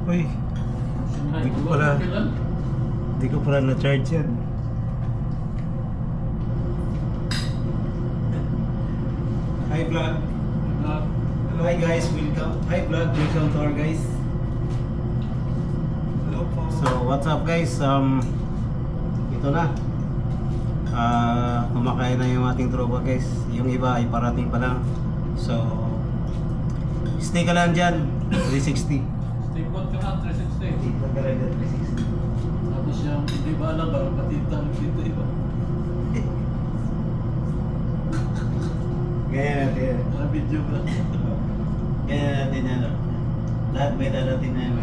Uy, di ko pala na-charge yan. Hi vlog. Hi guys, welcome. Hi vlog, welcome to our guys. Hello po. So what's up guys? Ito na. Kumakain na yung ating tropa guys. Yung iba ay parating pa lang. So stay ka lang dyan. 360. Stay put ka na, 360. Dito ka lang dyan, 360. Tapos yung hindi ba alam ba, patita dito iba. Ganyan natin. Video ba? Ganyan natin yan. Lahat may darating na yun.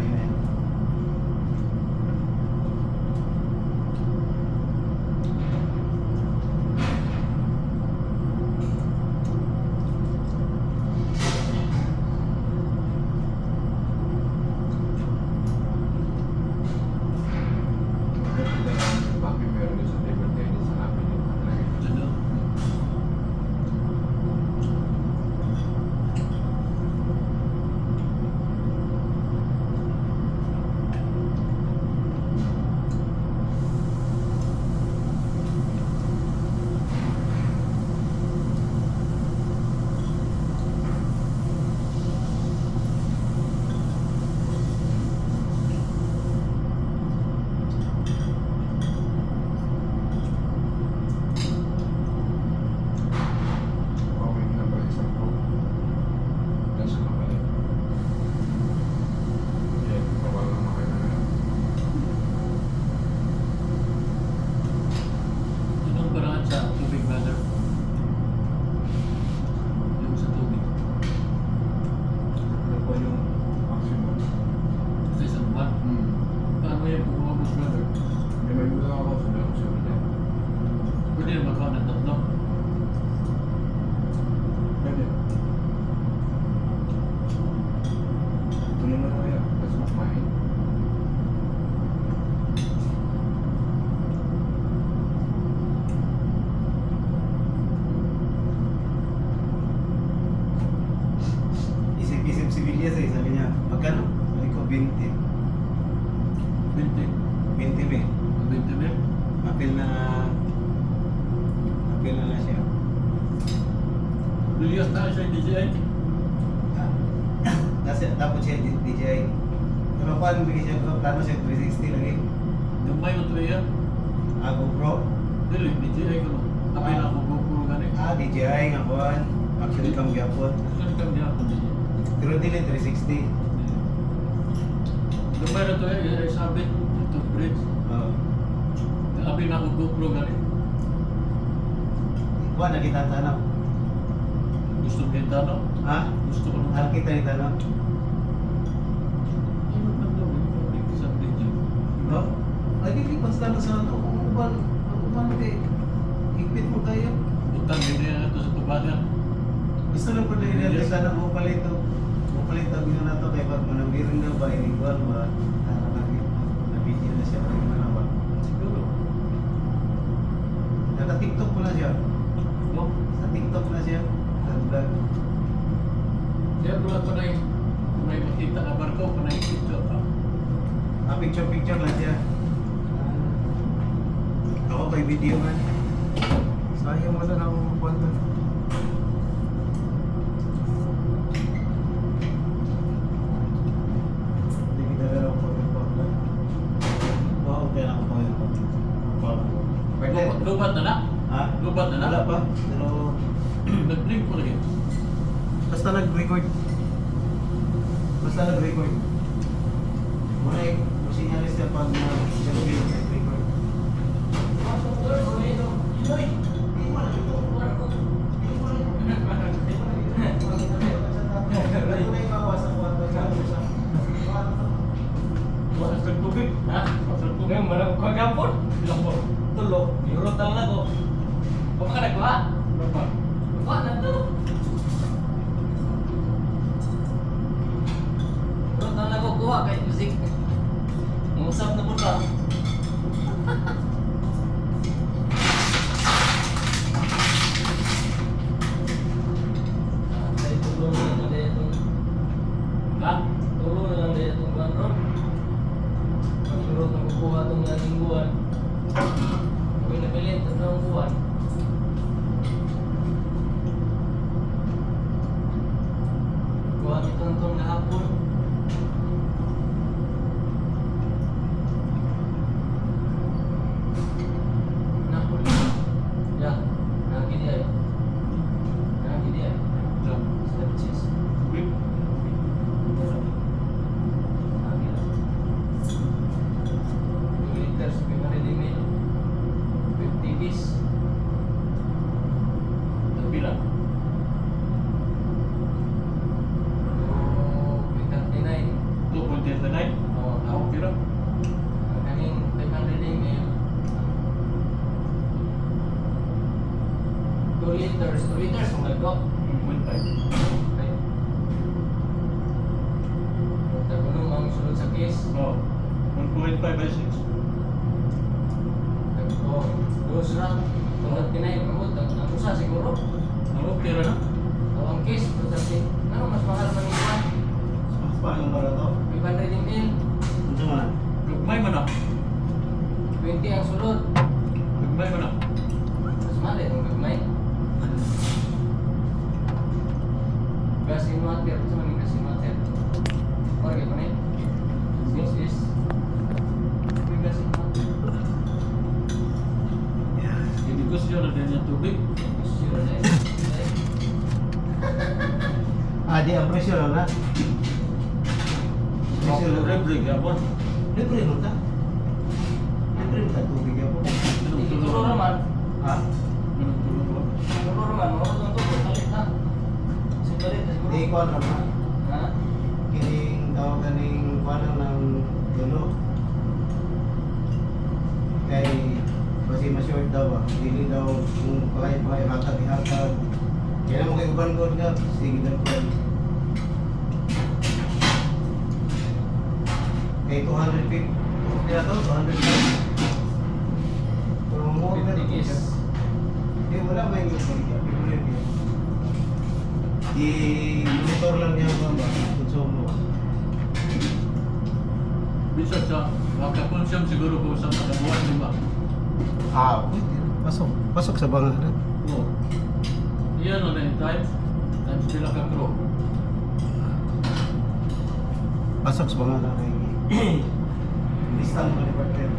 Anong paraan sa tubig, brother? Yung sa tubig. Ano po yung maximum? Sa isang buwan. Paano yan kung umabot, brother? May magulang ako sa lang sa niya. Pwede na magkawa ng tatlo. Pwede. Ano na kaya? Tapos makmahin. Isip-isip si Villas eh, sabi niya, magkano? Sabi ko, 20. 20. 20 mil. 20 mil. Apil na siya. Lilias tayo sa DJI. Tapos siya DJI. Pero kung bigay siya, plano siya 360 lagi. Gamay mo ito yan. GoPro. Dili, DJI ko no. Kapay na ako GoPro gani. DJI nga kuhan. Action cam gyapon. Saan kang niya ako DJI? Pero dili 360. Gamay na ito eh, sabi. Ito bridge. Oh. Kapay na ako GoPro gani. Kuha na kita tanap. Gusto ko yung tanong. Ha? Gusto ko nung Al kita ni tanap. Ano man daw yung sa video? No? Lagi lipas tanap sa ano. Ang uban kay higpit mo kayo. Utang din niya ito sa tubagan. Gusto lang po na Yes. ilalagay na upalit to. Upalit na bino na to kay pag manabirin na ba iniguan ba na video na siya pag mana ba. Siguro. Naka-TikTok po na siya. No? Sa TikTok na siya. Nag-vlog. Kaya pula ko na yung may makita ka barko, pa na yung picture pa. Picture lang siya. Ako kay video man. Sayang wala na akong kwanta. Hindi kita lang ako yung kwanta. Wow, kaya ako pa yung kwanta. Pwede. Lubat na na? Ha? Lubat na na? Wala pa. Pero Nag-blink ko lagi. basta nag-record. Basta nag-record. Muna eh, masinyalis ka pag nag-record. Wala sa tubig. Ha? Wala sa tubig. Ngayon, marang kagapon. Ilang po? Tulo. Yurot ang lago. Kung ka nagwa? Berapa? Kuha na to. Yurot ang lago, kuha kay music. Ngusap na po ka. Tulo na lang din itong... Ha? Tulo na lang din itong bandron. night? Oo. Ako kira. Kaning 500 ml. 2 liters. 2 liters ang nagko. 1.5. Okay. Tagunong ang sulod sa case. Oo. 1.5 by 6. Nagko. Dos ra. Tungod pinay mo ang usa siguro. Ako kira na. O ang case, kasi ano mas mahal man yung one? Paano para to? 500 ml. Ito man. Gagmay man na. 20 ang sulod. Gagmay man na. Mas mahal eh, ang gagmay. Gas in water, sa maning gas in water. Or kaya pa na This is gas in water. Hindi ko siya na din yung tubig. Sure na Ah, di ang presyo lang na. Presyo lang. Libre gapon. Libre mo ta. Libre mo ta tubig ako. Ituro naman. Ha? Anong tulong ko? Ituro naman, mga itong turo. Kalit ha. Siguro siguro. Di ko alam na. Ha? Kining tawag kaning kuano ng dulo. Kay kasi ma-short daw ba? Dili daw kung pakay hatag. Kaya mo kay uban ko nga sige daw ko. Kay 250. Kaya to 250. Pero mo 50 case. Eh wala ba yung i-motor lang niya ba? Konsumo. Bisa sa makakonsume siguro ko sa kada buwan, di ba? Ah, pasok. Pasok sa bangalan. Oo. Iyan o na yung times sila ka crew. Pasok sa bangalan kay listan mo ni partner.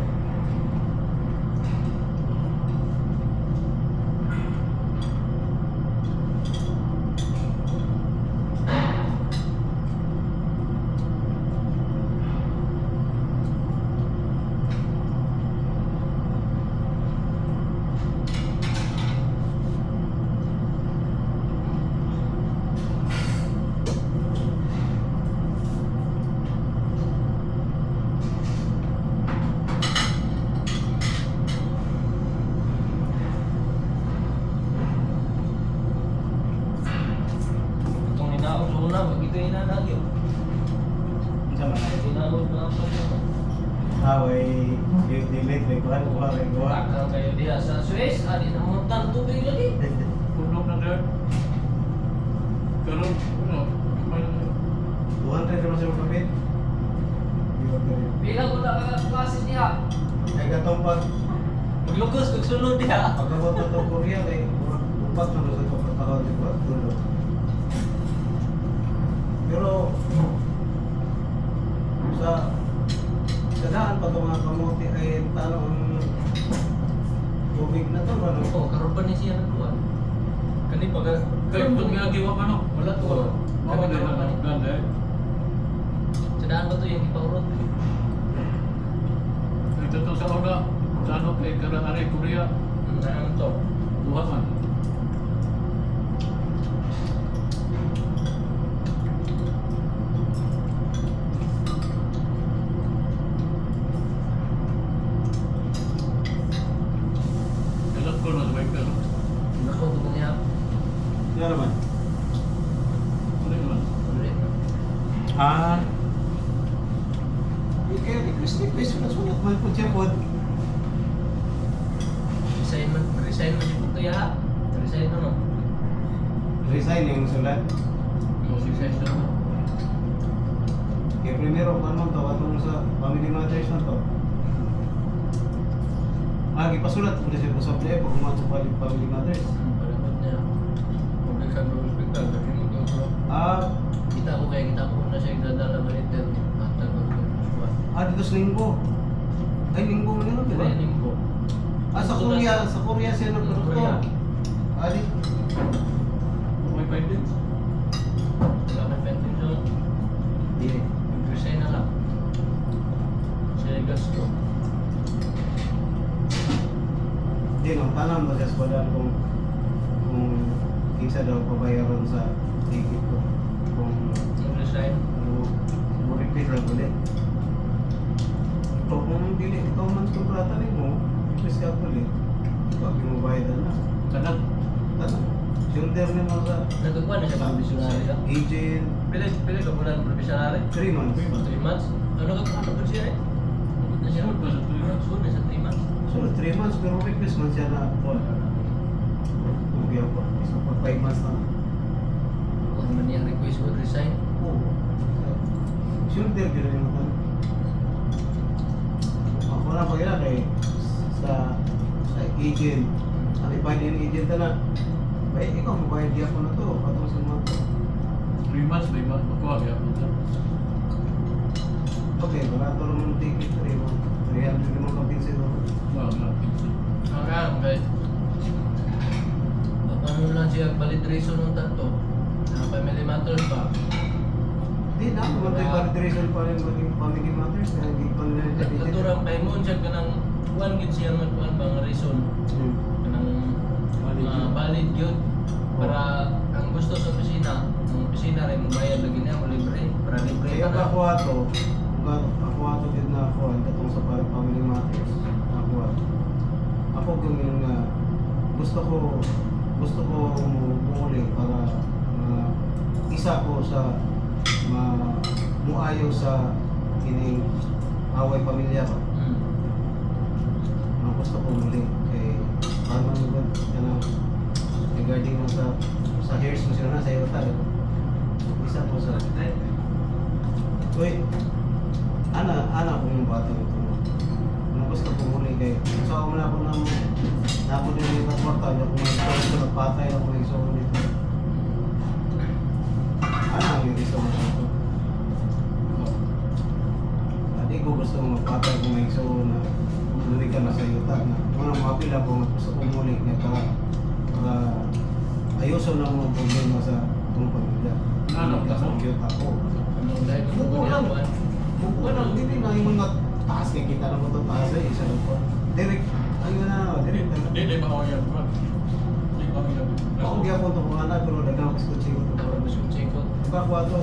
Itong inaog sa una, wag ito inanagyo. Sa man. Inaog na ako yun. Away, delete may kuhan ko ha kay kuha. Takang kayo diha sa Suez, adi na mo tan tubig lagi. Punog na dyan. Karoon, ano, may 200 naman sa kapit. Pila ko na ka klase diha. Ay katong pag Maglukos kag sulod diha. pagkabot na to Korea kay upat na sa kapatahon di ba? Tulo. Pero sa daan pa ito mga kamote ay talo ang tubig na to ano? Oh, karon pa ni siya nagkuan. Kani pag kayo itong ginagawa ka, no? wala to. Mga Kani din karon pa ni. na ganda eh. Sa daan ba to yung ipaurot? Ito to sa una, sa ano kay Karangari, Korea, Ano to? buha man. Alam ko na, may pero. Nako to niya. Yan naman. Ano naman? Ulit. Ah. Ikaw, request na sulat man po siya po. Resign man yung to ya. Resign no. Resign yung sulat. Yung success na mo. Kaya primero, ano to, atong sa family matters na to. Ipasulat ko na siya po sa play pag umatong family matters. Palabot niya. Public sa hospital kasi mo to. Ah, Kita ko na siya dadala baliter. Atag ko. dito sa Linggo. Ay, Linggo mo nila, di ba? Training ko. Sa Korea siya nagprodukto. Korea. Di. May 5 days. Wala na pension. Di. Resign na lang. Siya gasto. Di, no, tanam mo siya sa badan kung isa daw pabayaran sa ticket ko. Kung Resign. mo repeat lang ulit. to, kung dili, ikaw man kontrata ni mo, please ka ulit. Pag mo bayadan na. Kanan. Ano? Shoulder ni mo sa Nagkakuha na siya professional ka? agent, Pili ka muna ng professional 3 months. 3 months? Ano ka kung ano siya eh? Ano na siya? Sunod ba sa 3 months? Sunod na sa 3 months. So, 3 months, pero request man siya na, Ugya pa. Isa pa 5 months na. Kung ano niya request would resign. Oo. Shoulder, gano'n yung mga. Ako na pag kay sa agent. Ang ipahin yung agent na, bay, ikaw mabayad di ako na to, patong sa mga to. 3 months, may makuha kaya po ito. Okay, barato naman yung ticket, 3 months. 300 naman kapinsin mo. Wow, malapit. Okay. Paano lang siya valid reason ng tanto? Family matters pa. Di na, kung ito yung validation pa rin maging family matters, kaya hindi pa nila yung Naturang kay mo siya kanang kuan gid siya magkuan bang reason kanang valid yun para ang gusto sa opisina, ang opisina rin magbayad lagi niya mo libre para libre Kaya ka na. ako ato, din na ako, ang katong sa family matters, ako kung yung gusto ko bumuli para isa ko sa muayo sa kining away pamilya ko. Ang gusto ko muli kay paano mo kanang regarding mo sa hairs mo sila na sa iyo tayo. Isa ko sa Uy, ana kung bata ito. Ang gusto ko muli kay sa ako na ako nang napo din yung kwarta niya kung may nagpatay ako ng iso nito. Ano ang yung gusto mo ito? Hindi ko gusto magpatay kung may iso na luwi ka na sa iyo na mga mapila ko gusto ko muli na para ayuso na mga problema sa itong pamilya. Ano ka Sa mo? cute ako. Ano dahil mo Buko niya lang. kuan. Buko lang, hindi na yung mga taas kaya kita na mo ito taas eh, isa lang po. Direct, ayun na, direct. Hindi ba ako yan? Hindi ba ako yan? Ako di ako ito kung anak, pero dagang ko sa chiko ito. Tapos gusto ko check out. Ako ato,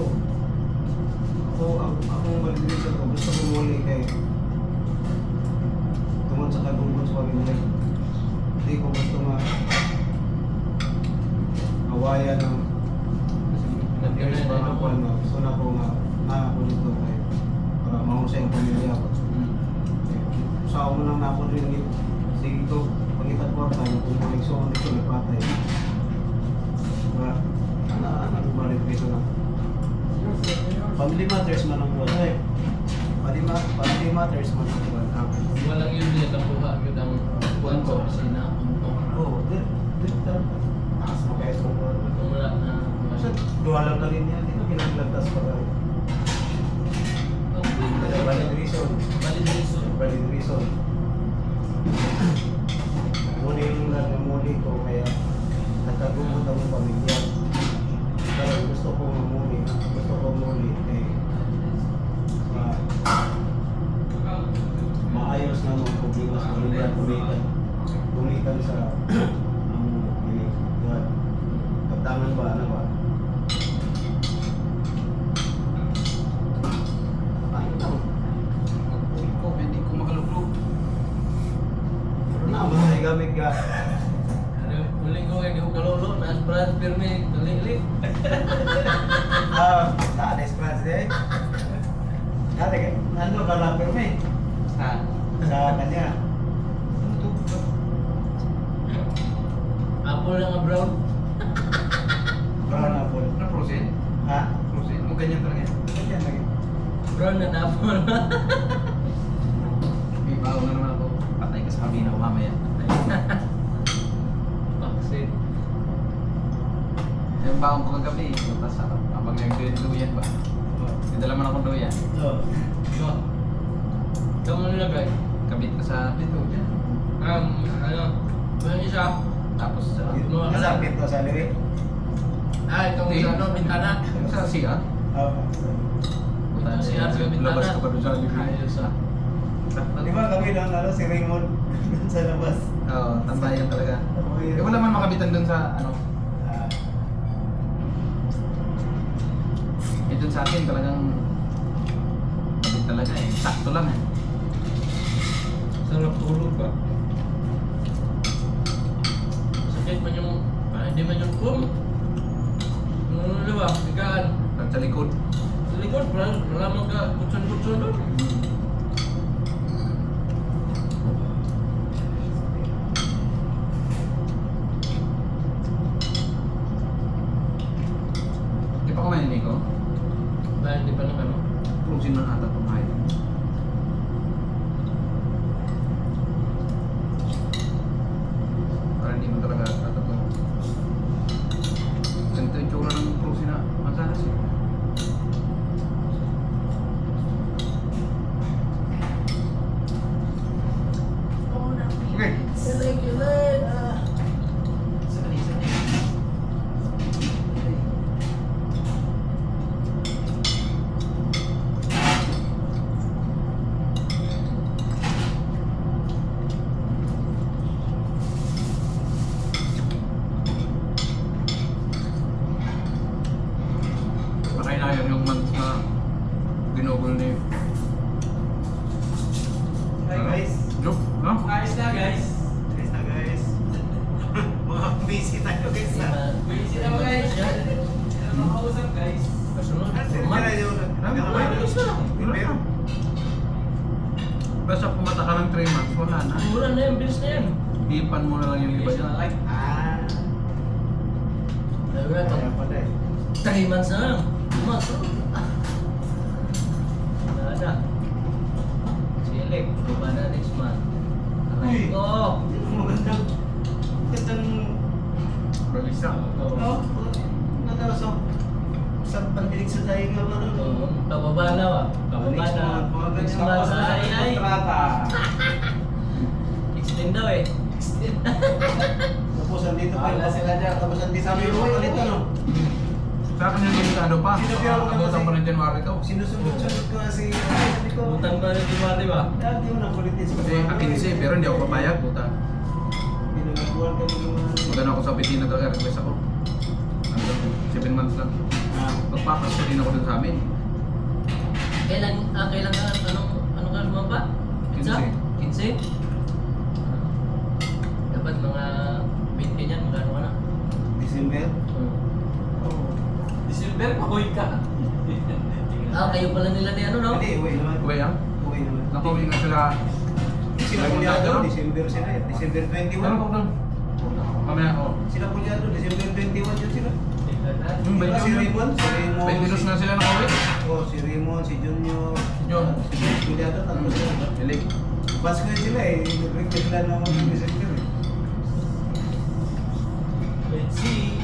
akong validation ko, gusto ko muli kay tungkol sa kagulgon sa pamilya. Hindi ko gusto awayan ng years pa ako na gusto na ko nga ako dito kay para mahusay ang pamilya ko. Sa ako lang na ako rin sige ko, pangitat ko tayo kung connection dito nagpatay. Ano balik dito na? Family matters man ang buwan. Family matters man ang buwan. Walang yun niya nakuha yun ang kuan sa opisina. Oo, taas mo kayo sa buwan. Kung wala na. Kasi duha lang ka rin yan, hindi na pinaglagtas pa kayo. Valid reason. Valid reason. Valid reason. Muli ko kaya nagkagumot ang pamilya. Pero gusto ko muli eh maayos na mga problema sa pamilya, gumitan sa ang katangan ba, ano ba? Ayun lang. Hindi ko makaluklog. Pero naman, gamit ka. Huling ko hindi ko kalolo. Nas brad pirmi. Tuling-ling. Ada esperanza deh. Ada kan? Ano ka lang perme? Sa kanya. Apple lang nga brown. Brown apple. Na proceed? Ha? Proceed? Mo ganyan talaga. Ganyan lagi. Brown na apple. May baho na naman ako. Patay ka sa kabina ko mamaya. Vaccine. Yung baho ko kagabi, tapos sarap. Habang nag-duyan ba? Dala man akong duyan. Oh. Kamu nilagay? Kabit ko sa pito dyan. Ano? Yung isa? Tapos sa... Nasabit ko sa liwi. Itong Hindi. sa ano, bintana. Yung sa siya. Ito siya sa bintana. Labas ko pa doon sa libre. Ayos ah. Di ba kami doon si Raymond sa labas? Oo, tambayan talaga. Oh, Eh, wala man makabitan doon sa ano. Eh, doon sa atin talagang kabit talaga eh. Sakto lang eh. Sarap tulog ba? Sakit man yung, hindi man yung ano ba, bigaan. Sa likod. Sa likod, wala man ka kutsun-kutsun doon. Di pa kumain ni ko? Dahil di pa naman, no? Cruising man ata kumain. Para hindi mo talaga tatatong. Ganito yung tsura ng cruising na mansanas eh. Okay. Kilig! Makainayan yung months na ginugol ni Hi guys. Joke, no? Ayos na guys. Guys na guys. Mga busy tayo guys na. Busy na guys. Ano makausap guys? Kasunod, Kasi format. tira yung Bilis na. Bilis na. Basta pumata ka ng 3 months, wala na. Mura na yan, bilis na yan. Ipan mo na lang yung iba niya. Like, Ah. Sabi ko, Kaya pala eh. 3 months na lang. Mas. Wala na. Silik, baba na next month. Aray Uy. ko. Magandang. Magandang. Bilis na. Oh. Natawa sa pandinig sa daing nga ba? Oo, kababa na ba? Kababa na. Next month na. Ay, extend daw eh. Extend. Tapos andito pa. Wala sila dyan. Tapos andito pa yung ulit ano. Sa akin yung limitado pa. Abutan pa ng January to. Sinusunod-sunod ko nga si sabi ko. Utang pa rin di ba? Dati mo na kulitin sa Kasi akin kasi, pero hindi ako papayag. Puta. Binagabuhan ka ng mga. Magana ako sa Pitina talaga, request ako. Ano lang, 7 months lang. Magpapasko din ako dun sa amin. Kailan ka, ano ka lumaba? 15? Dapat mga 20 niyan, magkano ka na? December? Oo. December, pahoy ka. Ah, kayo pala nila ni ano, no? Hindi, uwi naman. Uwi ah. Uwi naman. Nakauwi nga sila. Sila Pulyado, December sila eh. December 21. Ano ko lang? Mamaya ako. Sila Pulyado, December 21 yun sila. Yung Diba si Raymond? Si Raymond. 22 na sila nakauwi. Oh, si Raymond, si Junior. Si John. Si Pulyado, tatlo sila. Hilig. Bas ko yun sila eh. Nag-request lang ako ng December eh. Let's see.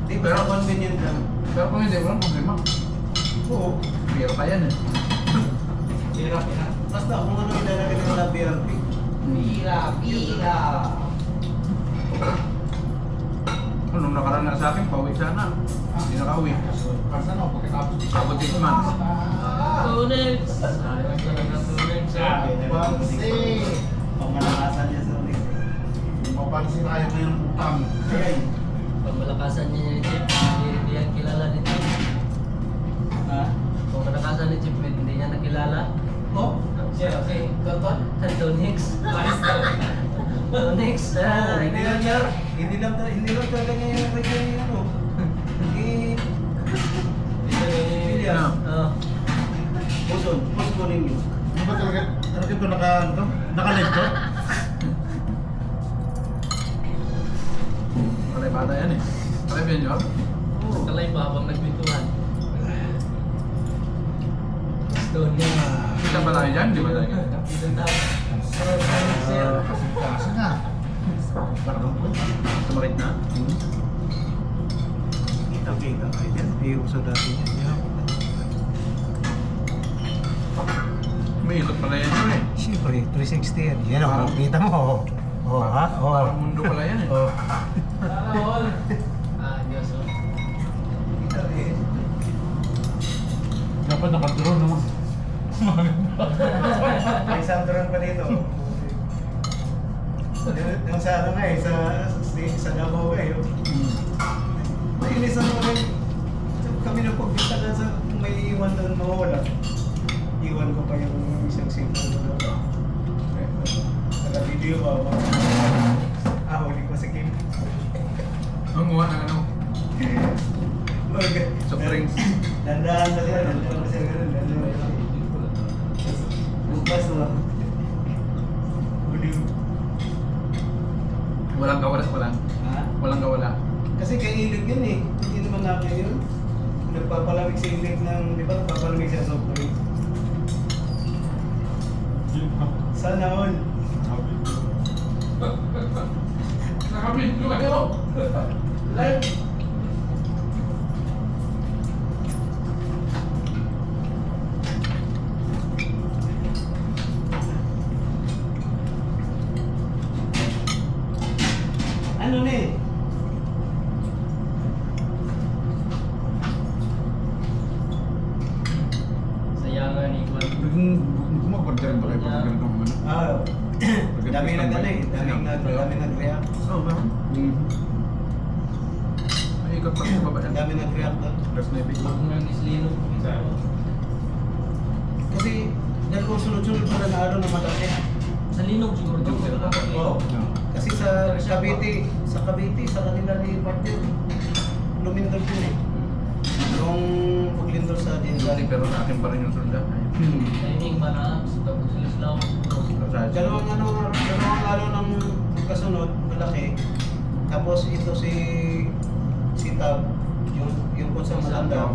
Di ba sa convenient lang? Pero kung hindi, walang problema. Oo. Pero pa yan eh. Hirap, hirap. Basta kung ano ilalagay ng labiran pick. Hirap, hirap. Nung nakaraan na sa akin, pauwi sana. Hindi nakauwi. Pasan ako, pagkatapos. Abot 6 months. Tunex! Ayos talaga Tunex. Pamalakasan niya sa ulit. Mapansin tayo ngayong utang. Pag malakasan niya ni Chip, hindi yan kilala ni Chip. Ha? Kung malakasan ni Chip, hindi niya nakilala. Oh? Siya, okay. Tonton? Tunex. Ayos daw. Tunex. Oh, hindi lang talaga niya yung regular niya ano. Yeah. Oh. Puson ninyo. Di ba talaga ito naka-live to? Kalay bata yan eh. Kalay ba yan, Job? Kalay pa habang nagpintuhan. Stone niya. Kita ba tayo dyan? Di ba tayo? Dito tayo. Kasi na. Parang Sumakit na? Kita kayo dyan. Iuso dati niya. May ikot pala yan yun eh. Siyempre, 360 yan. Yan o, kita mo. Oh, ha? Oh. Parang mundo pala yan eh. Oh. Sana all. Ah, Diyos. Oh. Kita eh. dapat naka-drone naman. May isang drone pa dito. Yung sa ano nga eh, sa Davao nga eh. Nainis ako rin. Kami na pagbita na sa may iwan doon mawawala. Iwan ko pa yung isang signal doon. Hindi ko ba? Huli ko si Kim. Gumawa ng ano, soft drinks. Dandahan na siya, dandahan na siya ganun. Dandahan na siya. Bukas mo. Huli mo. Walang kawala, walang. Ha? Walang kawala. Kasi kay ilig yun eh. Hindi naman natin yun. Nagpapalamig sa ilig ng, di ba? Nagpapalamig sa soft drink. Sana all. Nakabidyo kayo! Live! Ano na eh? Sayangan ni Kwan. Gumagorder ba kayo pag ganitong ano? Ah, daming nag ano eh. Daming nag-react. Oo ba? Ay, ikot pa sa baba yan. Daming nag-react doon. Last na ibig. Ako nga gislino. Kasi dalawang sunod-sunod pa na araw na matake. Sa linog siguro to. Pero Oo. Kasi sa Cavite, sa kanila ni partner, lumindol din eh. Yung paglindol sa Dati Dinsan. pero sa akin pa rin yung sundan. timing mana tapos sila lang. Dalawang araw ng kasunod, malaki. Tapos ito si Tab, yung kung sa matanda.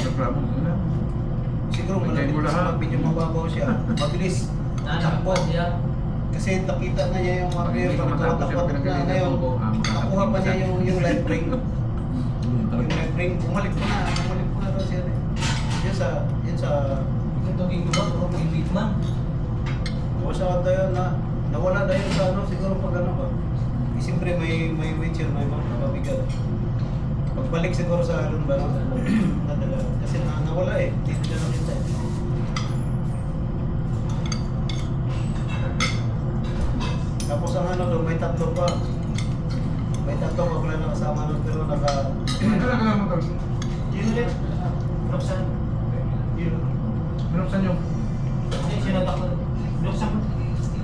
Siguro malapit Bigay mo na sa lahat. video mababaw siya. Mabilis. Natakbo siya. Kasi nakita na niya yung mga player, Hindi ka matapos yung takot na pinagaling ngayon. ko, Nakuha pa niya yung live ring. Yung live ring, bumalik ko na daw siya. Yun sa, Ito giguba ko kung ibigman. o sa kanta yun na, nawala na yun sa ano, siguro pag ano ba. Siyempre may wheelchair, may mga mabigat. Pagbalik siguro sa alon ba, no? Nadala. Kasi nawala eh, dito siya nakita eh. Tapos ang ano doon, may tatlo pa. May tatlo pa pala nakasama doon, pero Ano lang mo tawag? Yun ulit. Roxan. Yun. Binuksan yung Hindi, sinatak ko. Roxan.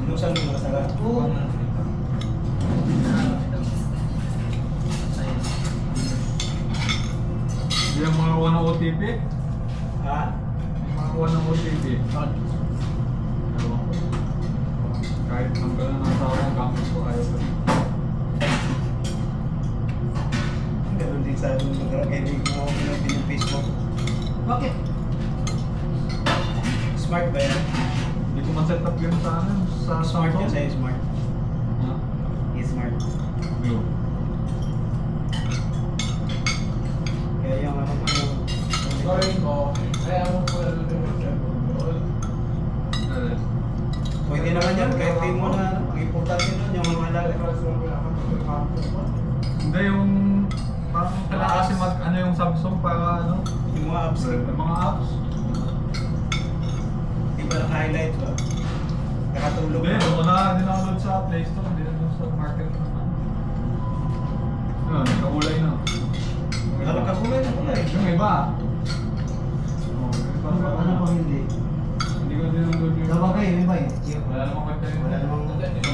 Roxan yung nakasara. Oo. Yung mga kuha ng OTP? Ha? Yung mga kuha ng OTP? Ewan ko. Kahit nang gano'n ang tao ng gamit ko, ayaw ko. Ganun din sa akin lugar. Kaya hindi ko pinapin yung Facebook. Bakit? Smart ba yan? Hindi ko man-set up yun sa ano, sa Smart phone. yan sa'yo, smart. Ha? Smart. Glow. Kaya yung ano mo yung... Sorry ko. Kaya mo po alam yung Pwede naman yan, kahit di mo na, ang importante nun, yung mga alaga. Hindi yung parang kailangan kasi mag ano yung Samsung para ano, Yung mga apps, yung mga apps. di ba naka-highlight ba? Nakatulog Hindi, na. doon ko na dinownload sa Play Store, hindi na doon sa market naman. Yun, nakakulay na. Alam ka kulay na kulay. Yung iba. Oh, yung iba. Ano pa hindi? Hindi ko dinownload yung Sabagay, yung iba eh. Wala namang kwenta yun. Wala namang nangyayari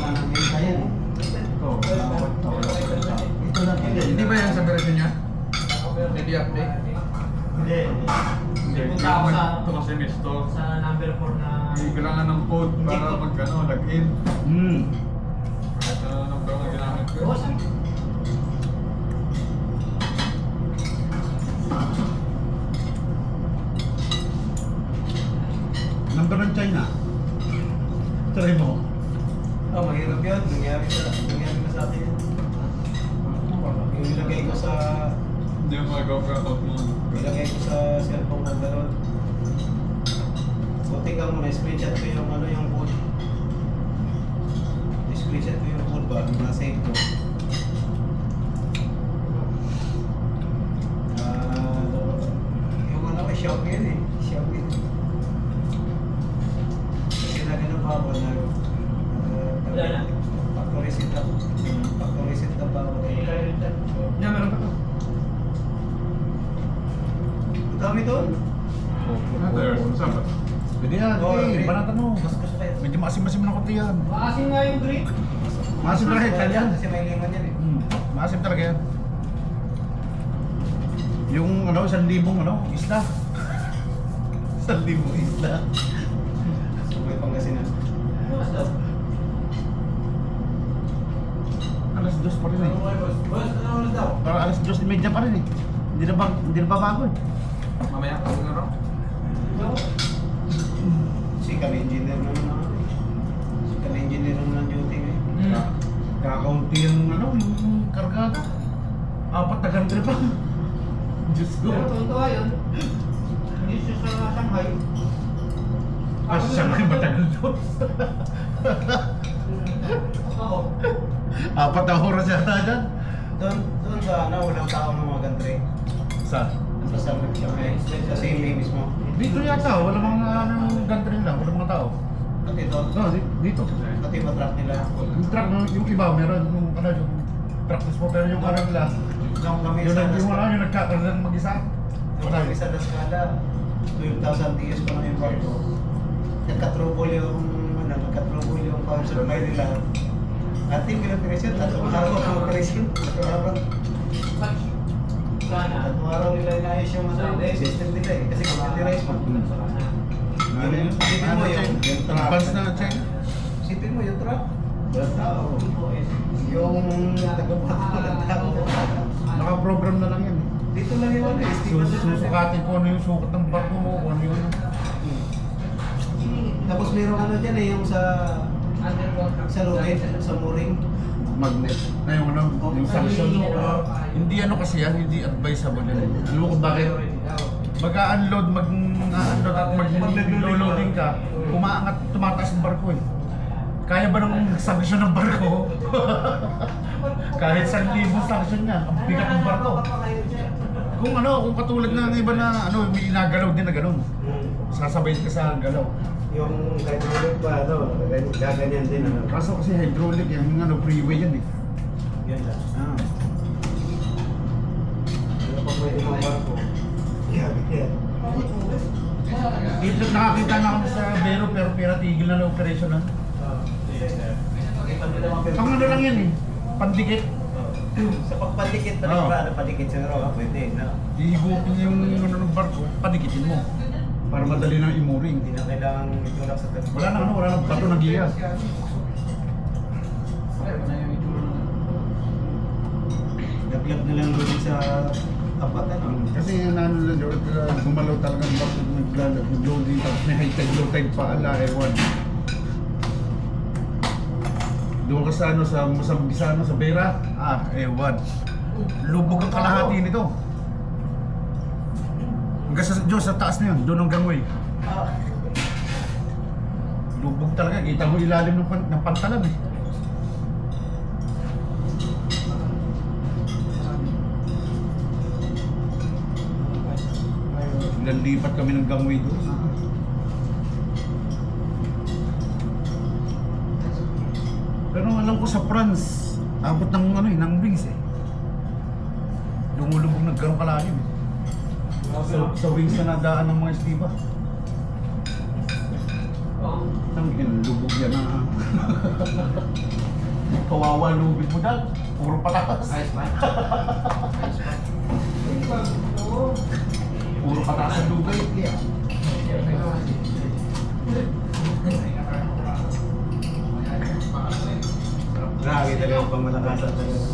yan eh. Ito, wala namang kwenta. Wala namang kwenta. Ito lang. Hindi ba yan sa version niya? Hindi update? Hindi. Hindi, Punta ako sa- ito kasi may store. Sa number 4 na Kailangan ng code para mag ano, login. Kahit ano number na ginamit ko. Number ng China. Try mo. Oh, mahirap yan. Nangyari na sa atin yan. Yung ilagay ko sa... Hindi mo mag-go-go out mo. Ilagay ko sa cellphone ko gano'n. So, tingnan mo na, screenshot ko yung ano yung code. Screenshot ko yung code ba? Na-save ko. Yung ano ko, Xiaomi yun eh. Xiaomi. Kasi na ganun pa ako na... Wala na. Factory setup. Factory setup pa ako. Yan, meron pa to. Ang dami doon. There, saan ba? Pwede yan. Oh, Okay, green. banatan mo. Mas gusto kayo. Medyo maasim-maasim na konti yan. Maasin nga yung green. Maasim talaga Italian. Kasi may limon yan eh. Maasim talaga yan. Yung ano, 1,000 isda. 1,000 isda. May Pangasinan. Alas 2 pa rin eh. Parang alas 2:30 pa rin eh. Hindi na ba bago eh. Mamaya, pag laro. Si engineer naman ako. Si engineer naman ng duty eh. Kakaunti yung ano, yung kargada. 4 na country pa. Diyos ko. Totoo yun. Hindi siya sa Shanghai. Kasi Shanghai matagal doon. 4 na oras yata dyan. Doon sa ano, walang tao ng mga country. Sa? Sa same mismo. Dito yata, wala mga country lang, wala mga tao. At ito, No, dito. pati ba truck nila? Yung truck, yung iba, meron yung ano, yung practice mo, pero yung ano nila, Nung kami yung sa yung nagkakaroon mag-isa. Nung kami sa Dascada, 12,000 TS pa na yung barko. Nagka-trouble yung power supply nila. At yung pinapinisyon, 3 araw ang operation. 3 araw. 3 araw nila inayos yung system nila eh. Kasi computerized mo. Sipin mo yung truck. Advance na check. Sipin mo yung truck. Walang tao. Yung tagapato ng tao. Naka-program na lang yan. Dito lang yung ano eh. Susukatin ko ano yung sukat ng barko mo, kung ano yung... Tapos mayroong ano dyan eh, yung sa lugid, sa mooring. Magnet. Na yung ano, yung sanction. Hindi ano kasi yan, hindi advisable yan. Alam mo kung bakit? Mag-unload, mag-unload at mag-loading ka, umaangat, tumataas ang barko eh. Kaya ba ng sanction ng barko? Kahit 1,000 sanction niya, ang bigat ng barko. Kung ano, kung katulad ng iba na ano, may inagalaw din na gano'n. Sasabay ka sa galaw. Yung hydraulic pa, ano, gaganyan din ano. Kaso kasi hydraulic yan, yung ano, freeway yan eh. Yan lang. Ano pa may ibang barko? Yan. Dito nakakita na kami sa Vero pero pinatigil na operation na. Ang ano lang yan eh, pandikit. Sa pagpadikit, padikit siguro, pwede, no? Ihigupin yung ano ng barko, padikitin mo. Para madali nang imuring. Hindi na kailangan itulak sa tabi. Wala na bato na giya. Naglag na lang doon sa kapatan. Kasi yung ano lang, gumalaw talaga ng barko, nag-loading, tapos may high tide, low tide pa, ala, ewan. Doon ka sa ano, sa Vera, ewan. Lubog ang kalahati nito. Hanggang sa Diyos, sa taas na yun, doon ang gangway. Lubog talaga, kita mo ilalim ng pantalan eh. Nalipat kami ng gangway doon. Pero alam ko sa France, abot ng ano ng wings eh. Lumulubog nagkaroon kalalim eh. Sa wings na nadaan ng mga estiba. Ang lubog yan na. Kawawa lubid mo dal. Puro patatas. Puro patatas ang lugay. Grabe talaga yung pangmalakasan talaga.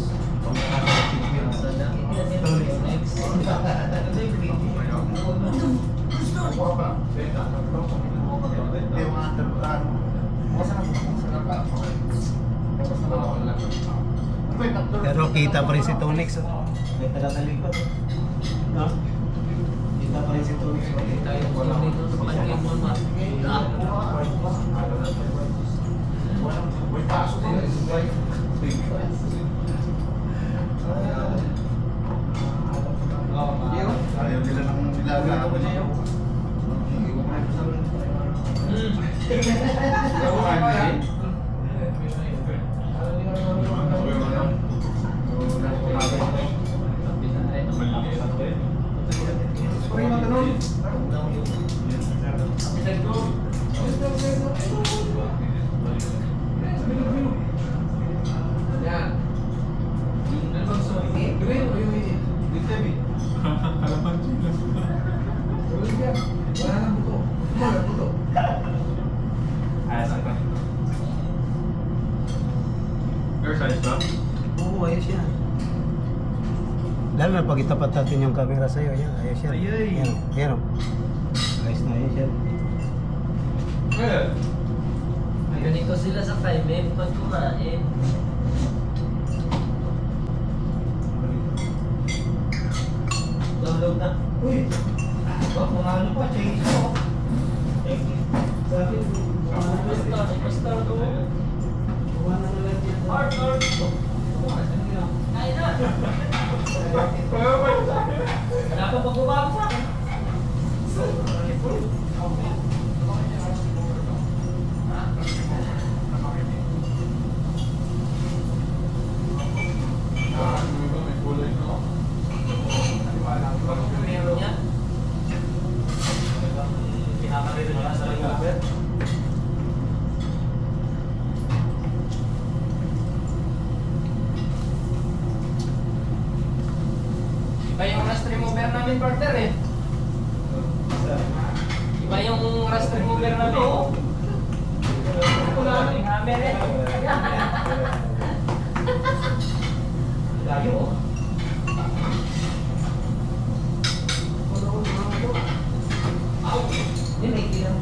Pero kita pa rin si Tonix. May tala sa likod. No? Kita pa rin si Tonix. Tayo wala dito sa pagkain mo mas. Ayaw nila ng nilaga. na, pag itapat natin yung camera sa'yo, yan, ayos yan. Ayay. Yan o. Ayos na, ayos yan. Ganito sila sa Kaibeb pag kumain. Download na. Uy! Kung ano pa, change mo. Sabi, Basta to. kuha na lang yan. Art. Kain na. Dapat magbabago sa akin. May kulay na. Meron yan. Pinakarito na sa remover. Iba yung rust remover namin, partner eh. Iba yung rust remover namin. Wala nang hammer eh. Layo oh. Hindi, may kilang.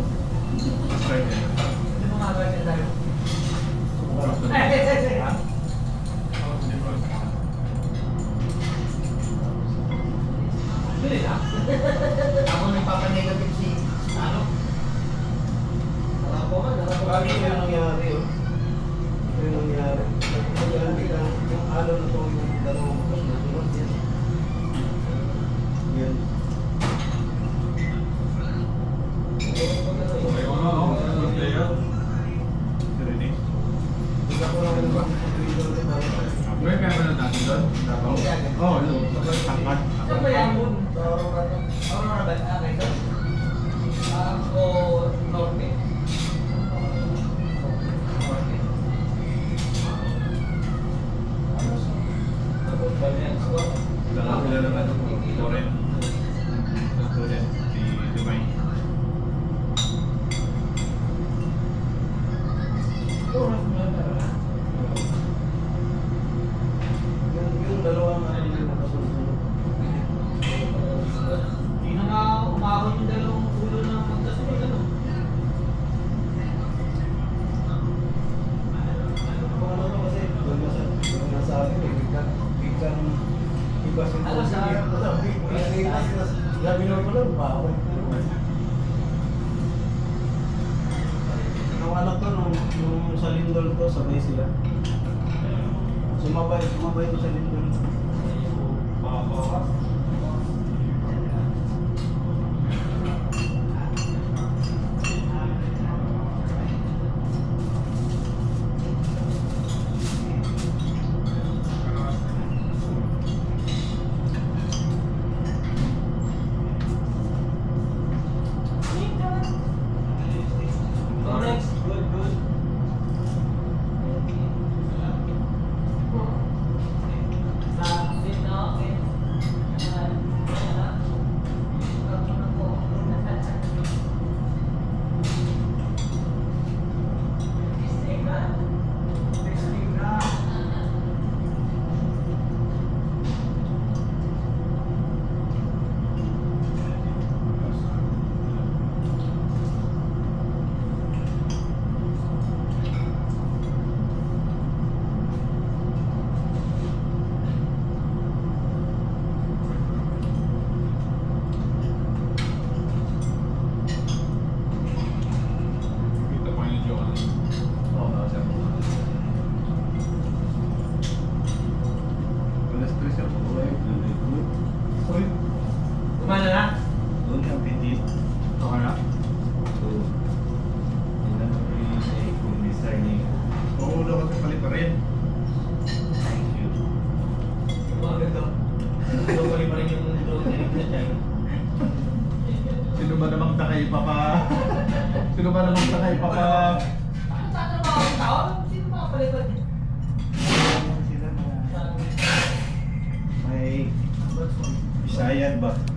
Hindi mo nga ba siya tayo? Bili na. Ako nagpapanegative si ano? Ako man, Bakit yung nangyari yun? Ito yung nangyari. Yan, biglang yung alo na to, yung dalawang bukas na sunod yan. Yan. Ayaw na, no? Good layout. Ready? Bigla ko lang yung May meron na natin doon? Davao? Oo, doon. Tangkad. Saan ba yan mo? Sa Aurora to? Aurora ba? Ah, kayo? O Norte? Norte. Tapos ba yan? Dalawa sila naman. Foreign. Student. Si Dubai. yung dalawang ano yung nakasunod. Hindi na nga umahon yung dalawang ulo ng magkasunod ano? Kung ano to kasi, doon nasa akin eh, biglang ibas yung Ano sa- Labi na ko lang, bawal. Nung anak ko, nung sa lindol ko, sabay sila. Sumabay ko sa lindol. Next. Good. Kita pa yung joke. Oo, sir. Alas 3 sir. Uy, Kumana na? Doon ang pitit. okay na? So, yun ang kung designing. Oo, daw kasi palit pa rin. Thank you. Mga ganito. Ito pa rin yung drone na yung dyan. Sino ba namang takay Sino ba namang takay Ano tatrabaho ang tao? Sino makapalitan? Sila na may Bisaya ba?